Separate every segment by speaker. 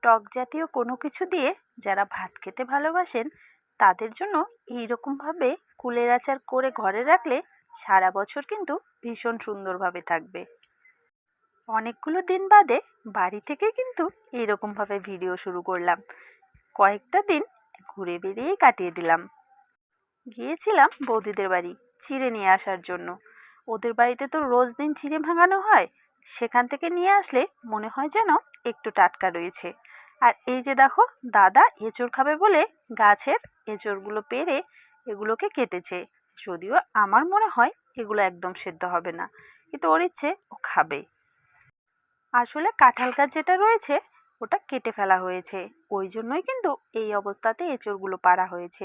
Speaker 1: টক জাতীয় কোনো কিছু দিয়ে যারা ভাত খেতে ভালোবাসেন তাদের জন্য এইরকমভাবে কুলের আচার করে ঘরে রাখলে সারা বছর কিন্তু ভীষণ সুন্দরভাবে থাকবে। অনেকগুলো দিন বাদে বাড়ি থেকে কিন্তু এইরকমভাবে ভিডিও শুরু করলাম। কয়েকটা দিন ঘুরে বেরিয়েই কাটিয়ে দিলাম। গিয়েছিলাম বৌদিদের বাড়ি চিড়ে নিয়ে আসার জন্য। ওদের বাড়িতে তো রোজ দিন চিড়ে ভাঙানো হয়, সেখান থেকে নিয়ে আসলে মনে হয় যেন একটু টাটকা রয়েছে। আর এই যে দেখো, দাদা এঁচড় খাবে বলে গাছের এঁচড়গুলো পেড়ে এগুলোকে কেটেছে। যদিও আমার মনে হয় এগুলো একদম সেদ্ধ হবে না, কিন্তু ওর ইচ্ছে ও খাবে। আসলে কাঁঠাল গাছ যেটা রয়েছে ওটা কেটে ফেলা হয়েছে, ওই জন্যই কিন্তু এই অবস্থাতে এঁচড়গুলো পাড়া হয়েছে,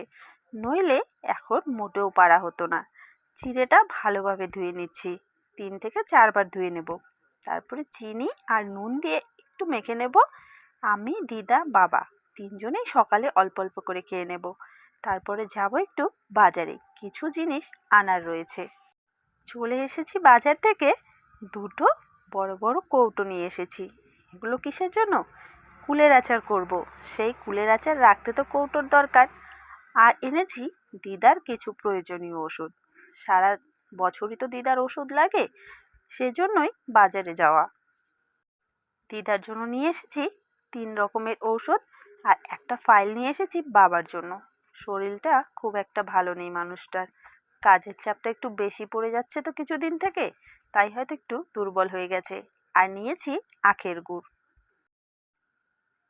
Speaker 1: নইলে এখন মোটেও পাড়া হতো না। চিড়েটা ভালোভাবে ধুয়ে নিচ্ছি, 3 থেকে 4 বার ধুয়ে নেব। তারপরে চিনি আর নুন দিয়ে একটু মেখে নেব। আমি, দিদা, বাবা 3 জনেই সকালে অল্প অল্প করে খেয়ে নেব। তারপরে যাব একটু বাজারে, কিছু জিনিস আনার রয়েছে। চলে এসেছি বাজার থেকে, দুটো বড় বড় কৌটো নিয়ে এসেছি। এগুলো কিসের জন্য? কুলের আচার করব। সেই কুলের আচার রাখতে তো কৌটোর দরকার। আর এনেছি দিদার কিছু প্রয়োজনীয় ওষুধ। সারা বছরই তো দিদার ওষুধ লাগে, সেজন্যই বাজারে যাওয়া। দিদার জন্য নিয়ে এসেছি 3 রকমের ঔষধ, আর একটা ফাইল নিয়ে এসেছি বাবার জন্য। শরীরটা খুব একটা ভালো নেই মানুষটার, কাজের চাপটা একটু বেশি পড়ে যাচ্ছে তো কিছুদিন থেকে, তাই হয়তো একটু দুর্বল হয়ে গেছে। আর নিয়েছি আখের গুড়।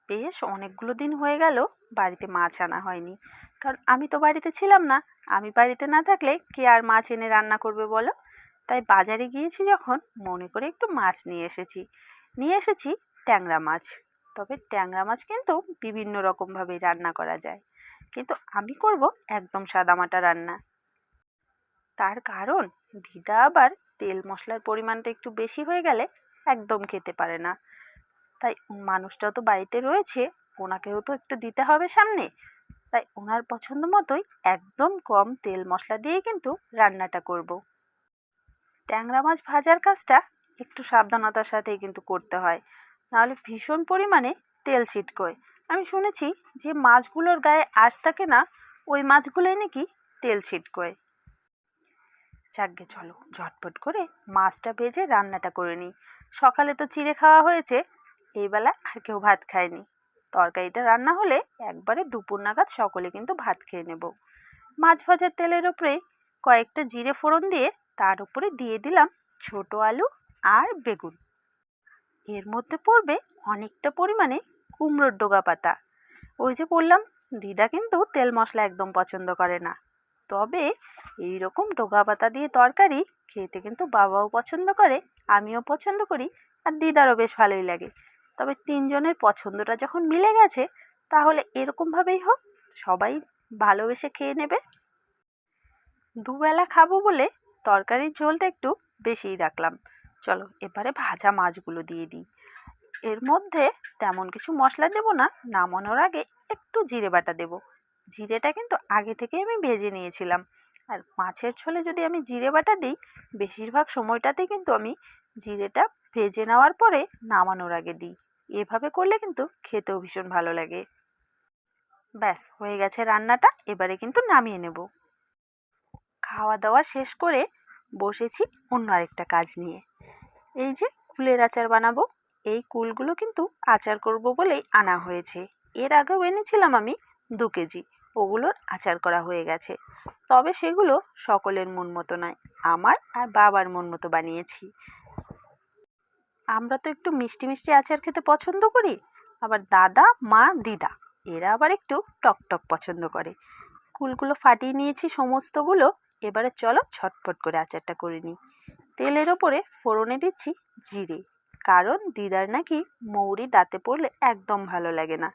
Speaker 1: বেশ অনেকগুলো দিন হয়ে গেল বাড়িতে মাছ আনা হয়নি, কারণ আমি তো বাড়িতে ছিলাম না। আমি বাড়িতে না থাকলে কে আর মাছ এনে রান্না করবে বলো? তাই বাজারে গিয়েছি যখন, মনে করে একটু মাছ নিয়ে এসেছি ট্যাংরা মাছ। তবে ট্যাংরা মাছ কিন্তু বিভিন্ন রকমভাবে রান্না করা যায়, কিন্তু আমি করব একদম সাদামাটা রান্না। তার কারণ দিদা আবার তেল মশলার পরিমাণটা একটু বেশি হয়ে গেলে একদম খেতে পারে না। তাই মানুষটাও তো বাড়িতে রয়েছে, ওনাকেও তো একটু দিতে হবে সামনে। তাই ওনার পছন্দ মতোই একদম কম তেল মশলা দিয়েই কিন্তু রান্নাটা করব। ট্যাংরা মাছ ভাজার কাজটা একটু সাবধানতার সাথেই কিন্তু করতে হয়, নাহলে ভীষণ পরিমাণে তেল ছিটকোয়। আমি শুনেছি যে মাছগুলোর গায়ে আঁশ থাকে না, ওই মাছগুলোই নাকি তেল ছিটকোয়। যাকগে, চলো ঝটপট করে মাছটা ভেজে রান্নাটা করে নিই। সকালে তো চিড়ে খাওয়া হয়েছে, এই বেলা আর কেউ ভাত খায়নি। তরকারিটা রান্না হলে একবারে দুপুর নাগাদ সকলে কিন্তু ভাত খেয়ে নেব। মাছ ভাজার তেলের উপরে কয়েকটা জিরে ফোড়ন দিয়ে তার উপরে দিয়ে দিলাম ছোট আলু আর বেগুন। এর মধ্যে পড়বে অনেকটা পরিমাণে কুমড়োর ডগা পাতা। ওই যে বললাম, দিদা কিন্তু তেল মশলা একদম পছন্দ করে না, তবে এইরকম ডগা পাতা দিয়ে তরকারি খেতে কিন্তু বাবাও পছন্দ করে, আমিও পছন্দ করি, আর দিদারও বেশ ভালোই লাগে। তবে 3 জনের পছন্দটা যখন মিলে গেছে, তাহলে এরকমভাবেই হোক, সবাই ভালোবেসে খেয়ে নেবে। দুবেলা খাবো বলে তরকারির ঝোলটা একটু বেশিই রাখলাম। চলো এবারে ভাজা মাছগুলো দিয়ে দিই। এর মধ্যে তেমন কিছু মশলা দেব না, নামানোর আগে একটু জিরে বাটা দেব। জিরেটা কিন্তু আগে থেকে আমি ভেজে নিয়েছিলাম। আর মাছের ঝোলে যদি আমি জিরে বাটা দিই, বেশিরভাগ সময়টাতেই কিন্তু আমি জিরেটা ভেজে নেওয়ার পরে নামানোর আগে দিই। এভাবে করলে কিন্তু খেতেও ভীষণ ভালো লাগে। ব্যাস হয়ে গেছে রান্নাটা, এবারে কিন্তু নামিয়ে নেব। খাওয়া দাওয়া শেষ করে বসেছি অন্য আরেকটা কাজ নিয়ে। এই যে কুলের আচার বানাবো, এই কুলগুলো কিন্তু আচার করব বলেই আনা হয়েছে। এর আগেও এনেছিলাম আমি 2 কেজি, ওগুলোর আচার করা হয়ে গেছে। তবে সেগুলো সকলের মন মতো নয়, আমার আর বাবার মন মতো বানিয়েছি। আমরা তো একটু মিষ্টি মিষ্টি আচার খেতে পছন্দ করি, আবার দাদা, মা, দিদা এরা আবার একটু টক টক পছন্দ করে। কুলগুলো ফাটিয়ে নিয়েছি সমস্তগুলো। এবারে চলো ছটপট করে আচারটা করে নিই। তেলের ওপরে ফোড়নে দিচ্ছি জিরে, কারণ দিদার নাকি মৌরি দাঁতে পড়লে একদম ভালো লাগে না।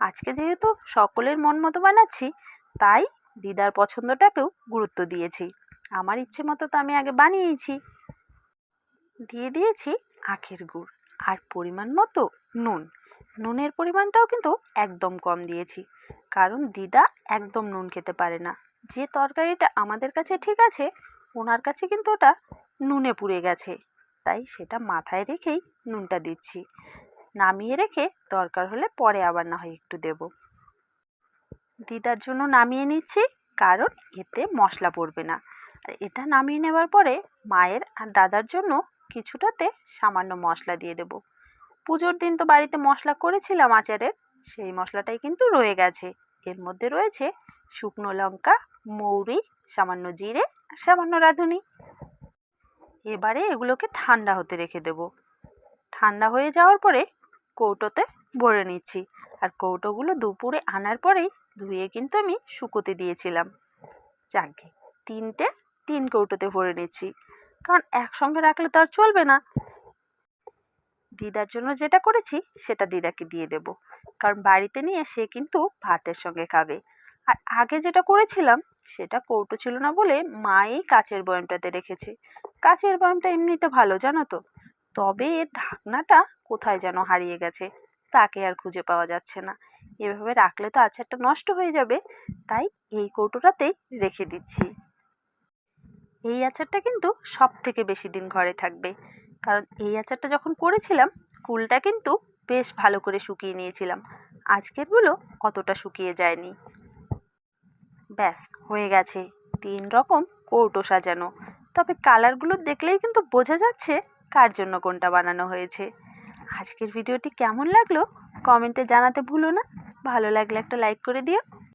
Speaker 1: আজকে যেহেতু সকলের মন মতো বানাচ্ছি, তাই দিদার পছন্দটাকেও গুরুত্ব দিয়েছি। আমার ইচ্ছে মতো তো আমি আগে বানিয়েছি। দিয়ে দিয়েছি আখের গুড় আর পরিমাণ মতো নুন। নুনের পরিমাণটাও কিন্তু একদম কম দিয়েছি, কারণ দিদা একদম নুন খেতে পারে না। যে তরকারিটা আমাদের কাছে ঠিক আছে, ওনার কাছে কিন্তু ওটা নুনে পুড়ে গেছে, তাই সেটা মাথায় রেখেই নুনটা দিচ্ছি। নামিয়ে রেখে দরকার হলে পরে আবার না হয় একটু দেব। দিদার জন্য নামিয়ে নিচ্ছি, কারণ এতে মশলা পড়বে না। আর এটা নামিয়ে নেওয়ার পরে মায়ের আর দাদার জন্য কিছুটাতে সামান্য মশলা দিয়ে দেব। পুজোর দিন তো বাড়িতে মশলা করেছিলাম আচারের, সেই মশলাটাই কিন্তু রয়ে গেছে। এর মধ্যে রয়েছে শুকনো লঙ্কা, মৌরি, সামান্য জিরে আর সামান্য রাঁধুনি। এবারে এগুলোকে ঠান্ডা হতে রেখে দেব। ঠান্ডা হয়ে যাওয়ার পরে কৌটোতে ভরে নিচ্ছি। আর কৌটোগুলো দুপুরে আনার পরেই ধুয়ে কিন্তু আমি শুকোতে দিয়েছিলাম। যাকে 3 কৌটোতে ভরে নিচ্ছি, কারণ একসঙ্গে রাখলে তো আর চলবে না। দিদার জন্য যেটা করেছি সেটা দিদাকে দিয়ে দেব, কারণ বাড়িতে নিয়ে সে কিন্তু ভাতের সঙ্গে খাবে। আর আগে যেটা করেছিলাম সেটা কৌটো ছিল না বলে মা এই কাচের বয়ামটাতে রেখেছে। কাচের বয়ামটা এমনিতে ভালো জানো তো, তবে এর ঢাকনাটা কোথায় যেন হারিয়ে গেছে, তাকে আর খুঁজে পাওয়া যাচ্ছে না। এভাবে রাখলে তো আচারটা নষ্ট হয়ে যাবে, তাই এই কৌটোটাতেই রেখে দিচ্ছি। এই আচারটা কিন্তু সব থেকে বেশি দিন ঘরে থাকবে, কারণ এই আচারটা যখন করেছিলাম কুলটা কিন্তু বেশ ভালো করে শুকিয়ে নিয়েছিলাম। আজকেরগুলো অতটা শুকিয়ে যায়নি। ব্যাস হয়ে গেছে 3 রকম কৌটো সাজানো। তবে কালারগুলো দেখলেই কিন্তু বোঝা যাচ্ছে কার জন্য কোনটা বানানো হয়েছে। আজকের ভিডিওটি কেমন লাগলো কমেন্টে জানাতে ভুলো না। ভালো লাগলে একটা লাইক করে দিও।